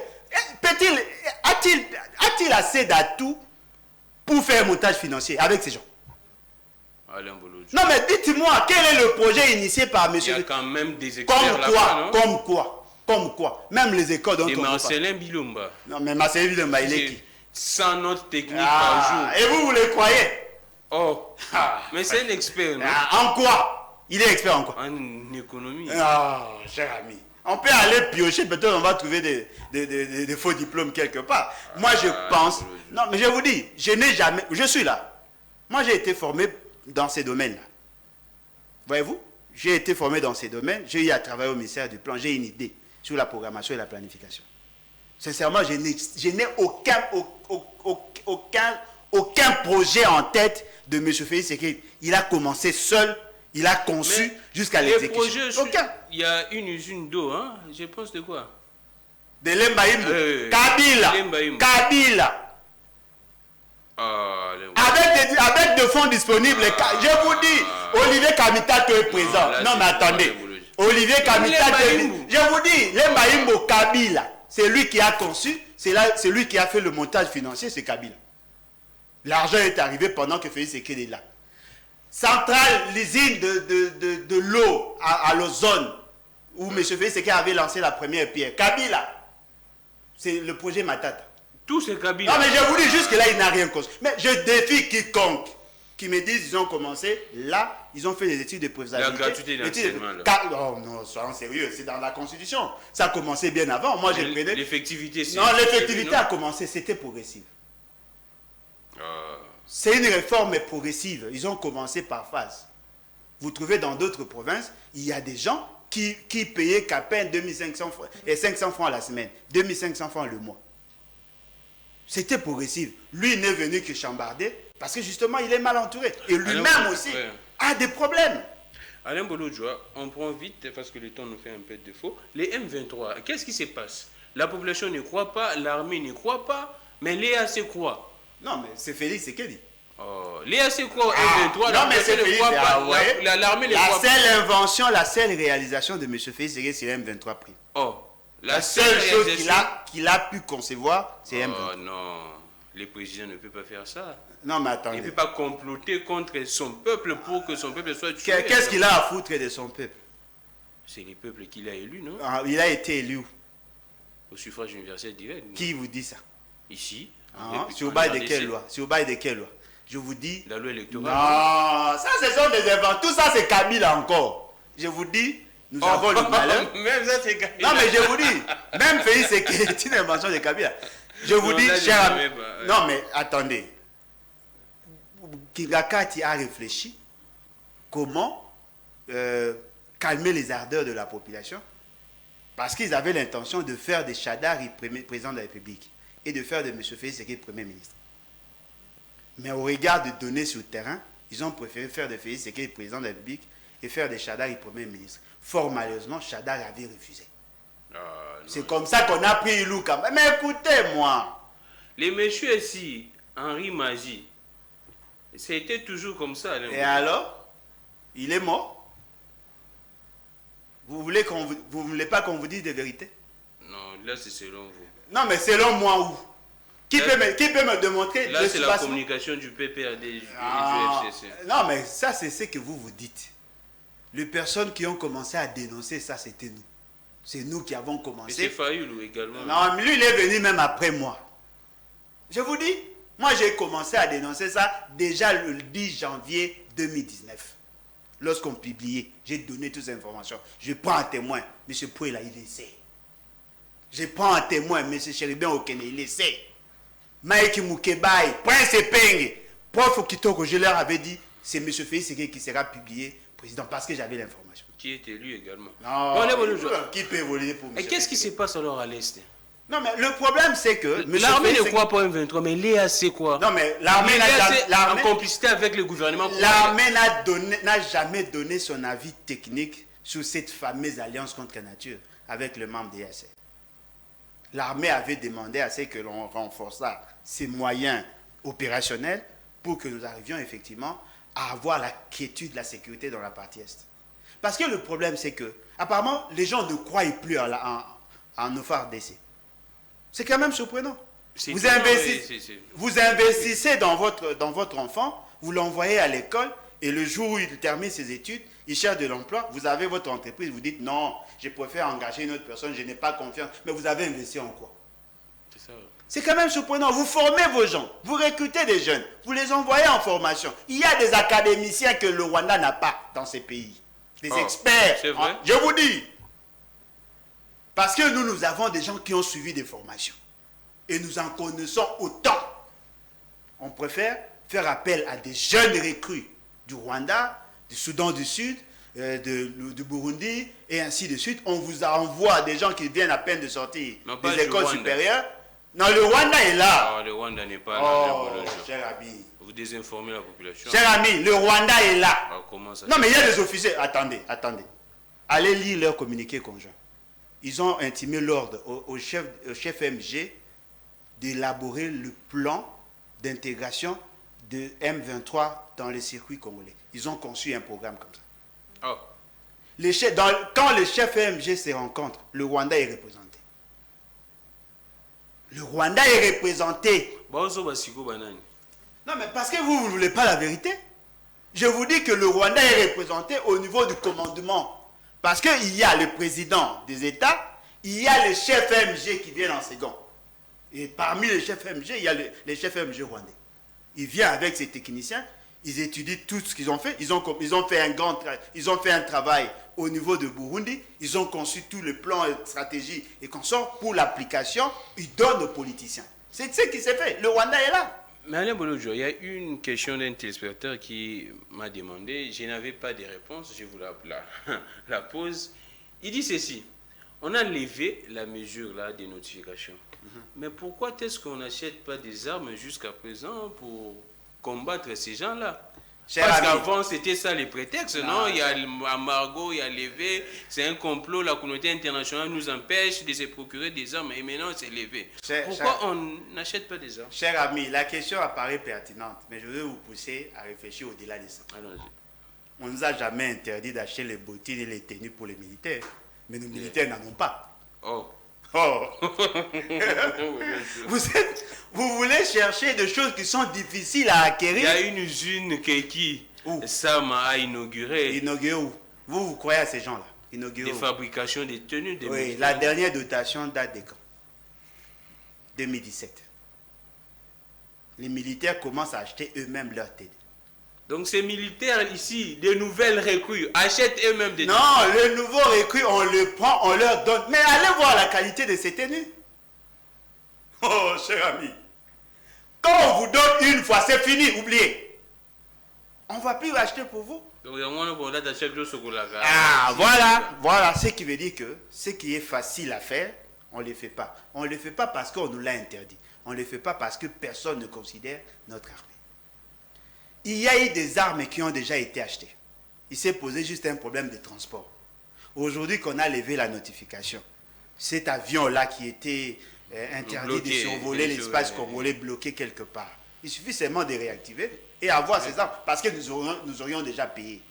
A-t-il assez d'atouts pour faire un montage financier avec ces gens? Alain Bouloudjo. Non, mais dites-moi, quel est le projet initié par M. Il y a quand même des experts là-bas, non? Comme quoi? Même les écoles dont on parle. Marcelin Bilumba. Non, mais Marcelin Bilumba, il est qui? 100 notes techniques par jour. Et vous le croyez? Oh. Mais c'est un expert, non? En quoi? Il est expert en quoi? En économie. Ah, cher ami. On peut aller piocher, peut-être on va trouver des faux diplômes quelque part. Moi, je pense... Non, mais je vous dis, je n'ai jamais... Je suis là. Moi, j'ai été formé dans ces domaines-là. Voyez-vous? J'ai été formé dans ces domaines. J'ai eu à travailler au ministère du Plan. J'ai une idée sur la programmation et la planification. Sincèrement, je n'ai aucun projet en tête de M. Félix Tshisekedi. Il a commencé seul, il a conçu jusqu'à l'exécution. Aucun. Il y a une usine d'eau, hein? Je pense de quoi? De Lembaïmbo. Kabila. Kabila. Avec des fonds disponibles. Je vous dis, Olivier Kamitato est présent. Non, mais attendez. Olivier Kamita, Maïmbou. je vous dis, les Maïmbo Kabila, c'est lui qui a conçu, c'est lui qui a fait le montage financier, c'est Kabila. L'argent est arrivé pendant que Félix Sekedi est là. Centrale, l'usine de l'eau à l'ozone, où M. Félix Sekedi avait lancé la première pierre. Kabila, c'est le projet Matata. Tout c'est Kabila. Non, mais je vous dis, jusque-là, il n'a rien construit. Mais je défie quiconque qui me dise ils ont commencé là, ils ont fait des études de prévisibilité. La gratuité d'enseignement, là. Oh non, soyons sérieux, c'est dans la Constitution. Ça a commencé bien avant. Moi, j'ai pris. L'effectivité, c'est. Non, l'effectivité a commencé, c'était progressif. C'est une réforme progressive. Ils ont commencé par phase. Vous trouvez dans d'autres provinces, il y a des gens qui payaient qu'à peine 2500 francs et 500 francs la semaine, 2500 francs le mois. C'était progressif. Lui, il n'est venu que chambarder parce que justement, il est mal entouré. Et lui-même aussi a des problèmes. Alain Bolodjoa, on prend vite parce que le temps nous fait un peu de défaut. Les M23, qu'est-ce qui se passe? La population ne croit pas, l'armée ne croit pas, mais l'EAC croit. Non, mais c'est Félix Sekedi. Oh, l'EAC croit, M23, non, mais c'est Félix, l'armée ne croit pas. La seule invention, la seule réalisation de M. Félix Sekedi, c'est M23 pris. Oh, la seule chose qu'il a pu concevoir, c'est M23. Oh non, le président ne peut pas faire ça. Non, mais attendez. Il ne peut pas comploter contre son peuple pour que son peuple soit tué. Qu'est-ce qu'il a à foutre de son peuple? C'est le peuple qu'il a élu, non? Il a été élu. Au suffrage universel direct. Non? Qui vous dit ça? Ici. Sur le bail de quelle loi? Sur le bail de quelle loi? Je vous dis. La loi électorale. Non, ça ce sont des invents. Tout ça c'est Kabila encore. Je vous dis, nous avons le malheur. Même ça c'est Kabila. Non mais je vous dis, même Félix c'est une invention de Kabila. Je vous dis, cher ami. Non mais attendez. Kingakati a réfléchi comment calmer les ardeurs de la population parce qu'ils avaient l'intention de faire de Chadari président de la République et de faire de M. Félix Sekedi Premier ministre. Mais au regard de données sur le terrain, ils ont préféré faire de Félix Sekedi président de la République et faire de Chadari Premier ministre. Fort malheureusement, Chadari avait refusé. C'est comme ça qu'on a pris Ilouka. Mais écoutez-moi. Les messieurs ici, Henri Magie, c'était toujours comme ça. Et alors? Il est mort? Vous voulez pas qu'on vous dise des vérités? Non, là c'est selon vous. Non, mais selon moi où? Qui peut me démontrer? Là c'est la communication du PPRD et du FCC. Non, mais ça c'est ce que vous dites. Les personnes qui ont commencé à dénoncer ça, c'était nous. C'est nous qui avons commencé. Et c'est Fayoulou également. Non, mais lui il est venu même après moi. Je vous dis, moi j'ai commencé à dénoncer ça déjà le 10 janvier 2019. Lorsqu'on publiait, j'ai donné toutes ces informations. Je prends un témoin, M. Pouela, il essaie. Je prends un témoin, M. Chéribin Okene, il essaie. Mike Moukebaï, Prince Peng, Prof Kitoko, je leur avais dit, c'est M. Félix Sekedi qui sera publié président parce que j'avais l'information. Qui est élu également. Non, qui peut évoluer pour M. Et qu'est-ce qui se passe alors à l'Est? Non, mais le problème, c'est que... L'armée ne croit pas en 23, mais l'EAC quoi? Non, mais l'armée en complicité avec le gouvernement. L'armée n'a jamais donné son avis technique sur cette fameuse alliance contre la nature avec le membre de l'EAC. L'armée avait demandé à ce que l'on renforçât ses moyens opérationnels pour que nous arrivions effectivement à avoir la quiétude, la sécurité dans la partie Est. Parce que le problème, c'est que, apparemment, les gens ne croient plus en nos FARDC. C'est quand même surprenant. Vous investissez dans votre enfant, vous l'envoyez à l'école, et le jour où il termine ses études, il cherche de l'emploi, vous avez votre entreprise, vous dites non, je préfère engager une autre personne, je n'ai pas confiance. Mais vous avez investi en quoi? C'est ça. C'est quand même surprenant. Vous formez vos gens, vous recrutez des jeunes, vous les envoyez en formation. Il y a des académiciens que le Rwanda n'a pas dans ces pays. Des experts. C'est vrai? Je vous dis. Parce que nous avons des gens qui ont suivi des formations. Et nous en connaissons autant. On préfère faire appel à des jeunes recrues du Rwanda, du Soudan du Sud, du Burundi, et ainsi de suite. On vous envoie des gens qui viennent à peine de sortir des écoles supérieures. Non, le Rwanda est là. Non, le Rwanda n'est pas là. Cher ami. Vous désinformez la population. Cher ami, le Rwanda est là. Comment ça? Non, mais il y a des officiers. Attendez. Allez lire leur communiqué conjoint. Ils ont intimé l'ordre au chef MG d'élaborer le plan d'intégration de M23 dans les circuits congolais. Ils ont conçu un programme comme ça. Oh. Quand les chefs EMG se rencontrent, le Rwanda est représenté. Le Rwanda est représenté. Non, mais parce que vous ne voulez pas la vérité. Je vous dis que le Rwanda est représenté au niveau du commandement. Parce qu'il y a le président des États, il y a les chefs EMG qui viennent en second. Et parmi les chefs EMG, il y a les chefs EMG rwandais. Ils viennent avec ces techniciens, ils étudient tout ce qu'ils ont fait. Ils ont fait un travail au niveau de Burundi. Ils ont conçu tout le plan et stratégie et consorts pour l'application. Ils donnent aux politiciens. C'est ce qui s'est fait. Le Rwanda est là. Mais Alain Bolodjo, il y a une question d'un téléspectateur qui m'a demandé, je n'avais pas de réponse, je vous la pose. Il dit ceci, on a levé la mesure là des notifications. Mais pourquoi est-ce qu'on n'achète pas des armes jusqu'à présent pour combattre ces gens-là? Parce qu'avant, c'était ça les prétextes, non? Il y a l'embargo, il y a levé, c'est un complot, la communauté internationale nous empêche de se procurer des armes, et maintenant c'est levé. Pourquoi on n'achète pas des armes? Cher ami, la question apparaît pertinente, mais je vais vous pousser à réfléchir au-delà de ça. On ne nous a jamais interdit d'acheter les bottines et les tenues pour les militaires, mais nos militaires n'en ont pas. Oh. Vous voulez chercher des choses qui sont difficiles à acquérir. Il y a une usine qui Sam a inaugurée. Inaugurée où? Vous croyez à ces gens-là? Des fabrications des tenues. Oui, la dernière dotation date de quand? 2017. Les militaires commencent à acheter eux-mêmes leurs tenues. Donc ces militaires ici, des nouvelles recrues, achètent eux-mêmes des tenues. Non, les nouveaux recrues, on les prend, on leur donne. Mais allez voir la qualité de ces tenues. Oh, cher ami. Quand on vous donne une fois, c'est fini, oubliez. On ne va plus acheter pour vous. Ah, voilà ce qui veut dire que ce qui est facile à faire, on ne le fait pas. On ne le fait pas parce qu'on nous l'a interdit. On ne le fait pas parce que personne ne considère notre armée. Il y a eu des armes qui ont déjà été achetées. Il s'est posé juste un problème de transport. Aujourd'hui qu'on a levé la notification, cet avion-là qui était interdit de survoler l'espace congolais bloqué quelque part, il suffit seulement de réactiver et avoir ces armes parce que nous aurions déjà payé.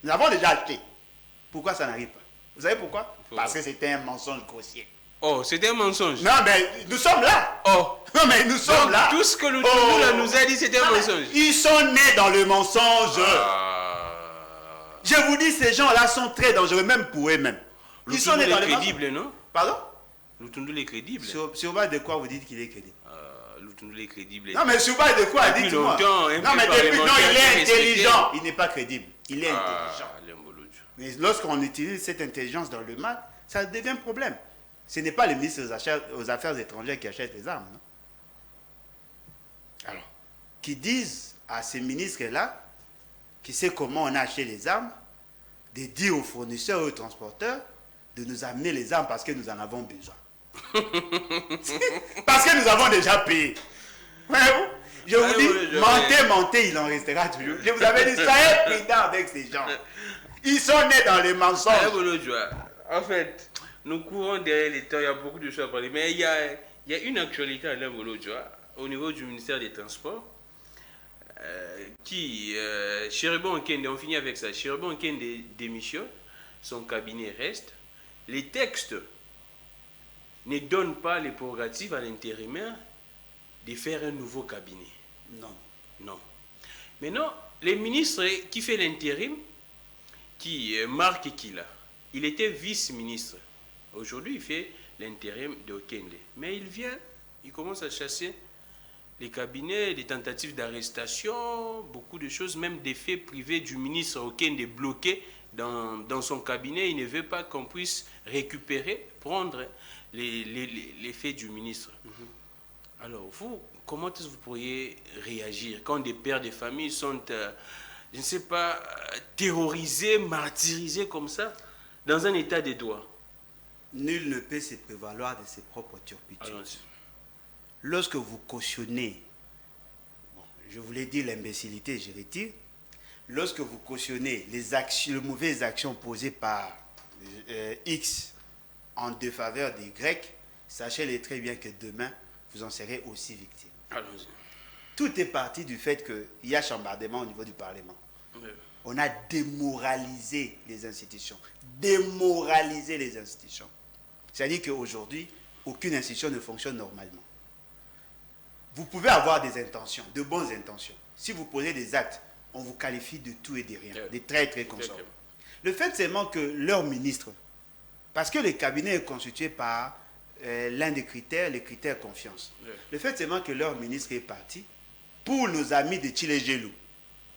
Nous avons déjà acheté. Pourquoi ça n'arrive pas? Vous savez pourquoi? Parce que c'était un mensonge grossier. Oh, c'était un mensonge. Non, mais nous sommes là. Oh. Non, mais nous sommes là. Tout ce que nous nous a dit, c'était un mensonge. Ils sont nés dans le mensonge. Je vous dis, ces gens-là sont très dangereux, même pour eux-mêmes. Ils sont nés dans le mensonge. Crédible, non? Pardon? Lutundula est crédible. Sur base de quoi vous dites qu'il est crédible? Lutundula est crédible. Non, mais sur base de quoi? Dites-moi. Non, mais depuis, non, il est intelligent. Il n'est pas crédible. Il est intelligent. Mais lorsqu'on utilise cette intelligence dans le mal, ça devient un problème. Ce n'est pas le ministre aux Affaires étrangères qui achète les armes, non? Alors, qui disent à ces ministres-là, qui sait comment on a acheté les armes, de dire aux fournisseurs et aux transporteurs de nous amener les armes parce que nous en avons besoin. Parce que nous avons déjà payé. Je vous dis, mentez, il en restera toujours. Je vous avais dit, soyez prudents avec ces gens. Ils sont nés dans les mensonges. En fait, nous courons derrière les temps, il y a beaucoup de choses à parler. Mais il y a une actualité à Alain Bolodjoa, au niveau du ministère des Transports, Chérubin Okende, on finit avec ça, Chérubin Okende démissionne, son cabinet reste. Les textes ne donnent pas les prérogatives à l'intérimaire de faire un nouveau cabinet. Non. Maintenant, le ministre qui fait l'intérim, Marc Kila, il était vice-ministre. Aujourd'hui, il fait l'intérim de Okende. Mais il commence à chasser les cabinets, des tentatives d'arrestation, beaucoup de choses, même des faits privés du ministre Okende bloqués dans son cabinet. Il ne veut pas qu'on puisse récupérer, prendre les faits du ministre. Alors, vous, comment est-ce que vous pourriez réagir quand des pères de famille sont, je ne sais pas, terrorisés, martyrisés comme ça, dans un état de droit? Nul ne peut se prévaloir de ses propres turpitudes. Lorsque vous cautionnez, je voulais dire l'imbécilité, je retire, lorsque vous cautionnez les mauvaises actions posées par X en défaveur des Grecs, sachez-les très bien que demain, vous en serez aussi victime. Tout est parti du fait qu'il y a chambardement au niveau du Parlement. On a démoralisé les institutions. Démoralisé les institutions. C'est-à-dire qu'aujourd'hui, aucune institution ne fonctionne normalement. Vous pouvez avoir des intentions, de bonnes intentions. Si vous posez des actes, on vous qualifie de tout et de rien, de très très consorts. Le fait seulement que leur ministre, parce que le cabinet est constitué par l'un des critères, les critères confiance. Le fait seulement que leur ministre est parti, pour nos amis de Tchilé-Gelou,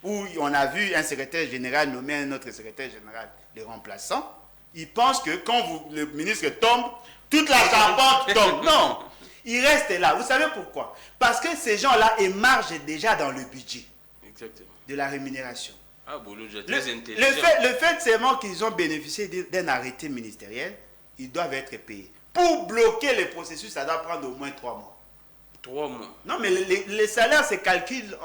où on a vu un secrétaire général nommer un autre secrétaire général, les remplaçants, ils pensent que quand le ministre tombe, toute la charpente tombe. Non, il reste là. Vous savez pourquoi? Parce que ces gens-là émargent déjà dans le budget. Exactement. De la rémunération. Ah, Bouloudja, très intelligent. Le fait seulement qu'ils ont bénéficié d'un arrêté ministériel, ils doivent être payés. Pour bloquer le processus, ça doit prendre au moins 3 mois. 3 mois. Non, mais les salaires se calculent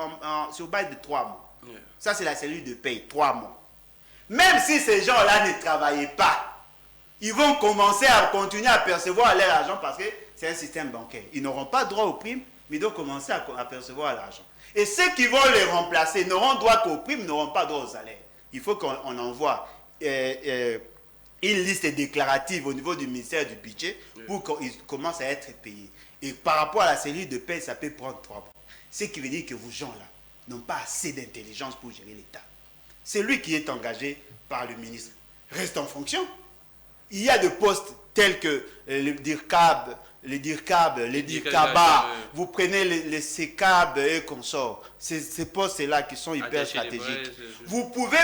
sur base de 3 mois. Yeah. Ça, c'est la cellule de paye, 3 mois. Même si ces gens-là ne travaillaient pas, ils vont commencer à continuer à percevoir leur argent parce que c'est un système bancaire. Ils n'auront pas droit aux primes, mais ils doivent commencer à percevoir l'argent. Et ceux qui vont les remplacer n'auront droit qu'aux primes, n'auront pas droit au salaire. Il faut qu'on envoie une liste déclarative au niveau du ministère du budget pour qu'ils commencent à être payés. Et par rapport à la cellule de paie, ça peut prendre 3 mois. Ce qui veut dire que vos gens-là n'ont pas assez d'intelligence pour gérer l'État. C'est lui qui est engagé par le ministre. Reste en fonction. Il y a des postes tels que le DIRCAB, les DIRCABA, vous prenez les CCAB et consorts. Ces postes-là qui sont hyper stratégiques. Vous pouvez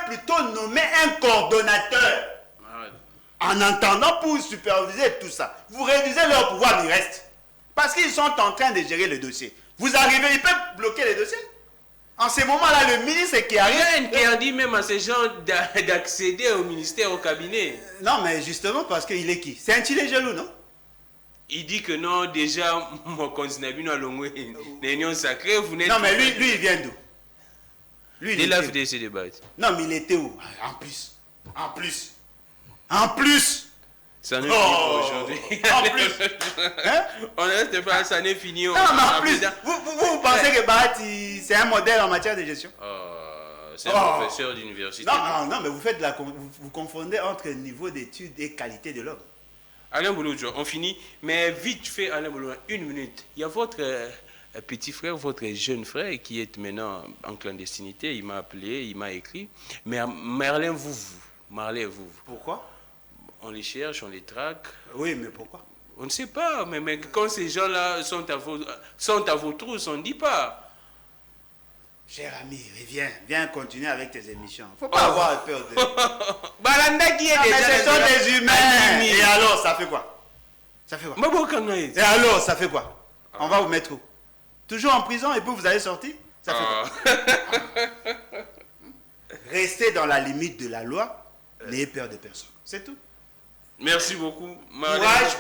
plutôt nommer un coordonnateur en entendant pour superviser tout ça. Vous réduisez leur pouvoir, il reste. Parce qu'ils sont en train de gérer le dossier. Vous arrivez, ils peuvent bloquer les dossiers. En ce moment-là, le ministre qui arrive... Il interdit même à ces gens d'accéder au ministère, au cabinet. Non, mais justement parce qu'il est qui? C'est un Tchilé-Gelou, non? Il dit que non, déjà, mon continent à l'ongoué, l'union sacrée, vous n'êtes... Non, mais lui, il vient d'où? Lui, il a fait ces débats. Non, mais il était où? En plus ça n'est fini aujourd'hui. En plus hein? On ne reste pas, ça n'est fini. Non, mais en plus, vous pensez que Bahati, c'est un modèle en matière de gestion? C'est un professeur d'université. Non, mais vous confondez entre niveau d'études et qualité de l'homme. Alain Bouloudjo, on finit. Mais vite fait, Alain Bouloudjo, 1 minute. Il y a votre petit frère, votre jeune frère qui est maintenant en clandestinité. Il m'a appelé, il m'a écrit. Mais Marlène, vous. Pourquoi? On les cherche, on les traque. Oui, mais pourquoi? On ne sait pas, mais quand ces gens-là sont à vos trousses, on ne dit pas. Cher ami, viens continuer avec tes émissions. Il ne faut pas avoir peur de... Balanda qui est déjà... Mais ce sont des humains. Et alors, ça fait quoi? Et alors, ça fait quoi? On va vous mettre où? Toujours en prison et puis vous allez sortir? Ça fait quoi? Restez dans la limite de la loi, n'ayez peur de personne. C'est tout. Merci beaucoup.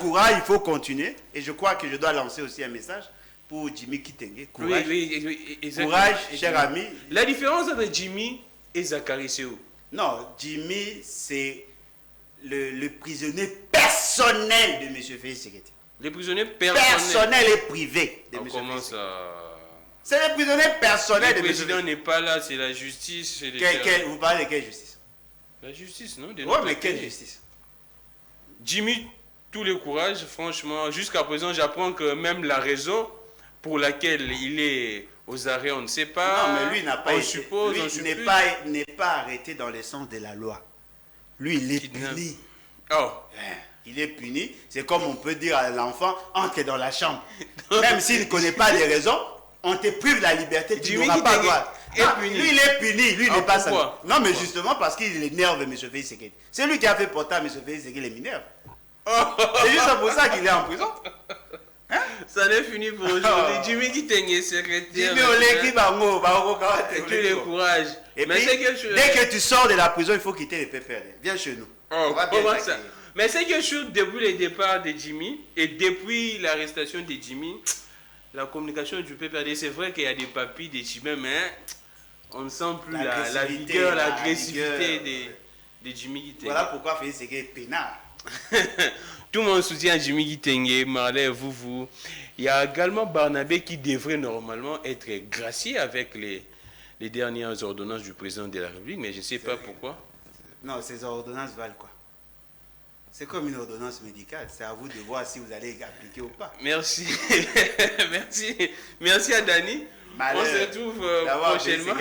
Courage, il faut continuer. Et je crois que je dois lancer aussi un message pour Jimmy Kitenge. Courage, courage, cher ami. La différence entre Jimmy et Zachary, c'est où? Non, Jimmy, c'est le prisonnier personnel de M. Félix Sekete. Le prisonnier personnel et privé de M. Comment ça? C'est le prisonnier personnel de M. Le président n'est pas là, c'est la justice. Vous parlez de quelle justice? La justice, non? Oui, mais quelle justice? Jimmy, tout le courage, franchement. Jusqu'à présent, j'apprends que même la raison pour laquelle il est aux arrêts, on ne sait pas. Non, mais lui n'a pas n'est pas arrêté dans le sens de la loi. Lui, il est puni. Il est puni. C'est comme on peut dire à l'enfant, entre dans la chambre. Même s'il ne connaît pas les raisons, on te prive de la liberté, tu n'auras pas droit. Lui, il est puni, lui, il n'est pas ça. Non, mais justement parce qu'il énerve M. Félix Sekete. C'est lui qui a fait porter à M. Félix Sekete les mineurs. C'est juste pour ça qu'il est en prison. Hein? Ça n'est fini pour aujourd'hui. Jimmy Kitenge, secrétaire. Jimmy Oleki Bango, tu le courage. Et puis, dès que tu sors de la prison, il faut quitter les PPR. Viens chez nous. Comment ça? Mais c'est quelque chose depuis le départ de Jimmy et depuis l'arrestation de Jimmy, la communication du PPRD, c'est vrai qu'il y a des papiers, des Jimmy, mais on ne sent plus la vigueur, l'agressivité de Jimmy Kitenge. Voilà pourquoi Félix Sekete est peinard. Tout mon soutien à Jimmy Kitenge, Marley, vous. Il y a également Barnabé qui devrait normalement être gracié avec les les dernières ordonnances du président de la République, mais je ne sais pas pourquoi. Non, ces ordonnances valent quoi? C'est comme une ordonnance médicale. C'est à vous de voir si vous allez appliquer ou pas. Merci. Merci à Dani. On se retrouve prochainement.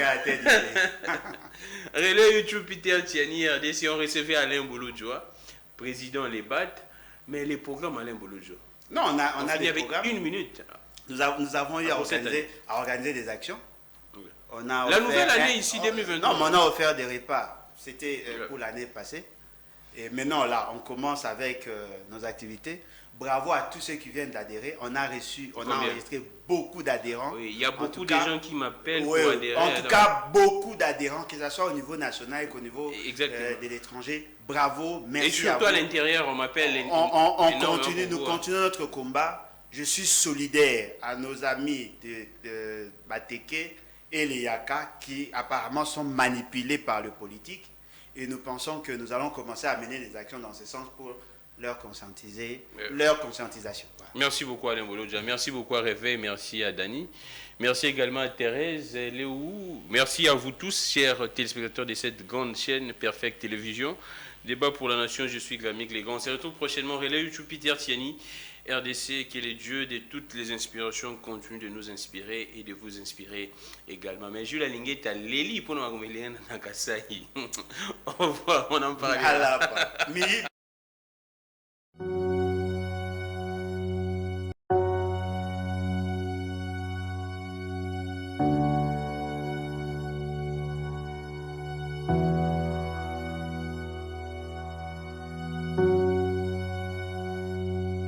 Relais YouTube Peter Tiani, RDC, on recevait Alain Bolodjoa, président les BAT, mais les programmes Alain Bolodjoa. Non, on a des programmes. Une minute. Nous avons eu à organiser des actions. Okay. La nouvelle année ici, 2023. Non, mais on a offert des repas. C'était pour l'année passée. Et maintenant, là, on commence avec nos activités. Bravo à tous ceux qui viennent d'adhérer. On a enregistré beaucoup d'adhérents. Oui, il y a beaucoup de gens qui m'appellent pour adhérer. En tout cas, beaucoup d'adhérents, que ce soit au niveau national qu'au niveau de l'étranger. Bravo, merci. Et surtout à l'intérieur, on m'appelle. Nous continuons notre combat. Je suis solidaire à nos amis de Bateke et les Yaka qui apparemment sont manipulés par le politique. Et nous pensons que nous allons commencer à mener des actions dans ce sens pour leur conscientisation. Voilà. Merci beaucoup Alain Bolodjoa, merci beaucoup à Réveil, merci à Dani, merci également à Thérèse, Léou, merci à vous tous, chers téléspectateurs de cette grande chaîne Perfect Télévision. Débat pour la nation, je suis Glamik Légan. On se retrouve prochainement. Relais YouTube Peter Tiani, RDC, que les dieux de toutes les inspirations continuent de nous inspirer et de vous inspirer également. Mais Jules Alinguet a Léli pour nous accompagner dans Kassaï. Au revoir, on en parle.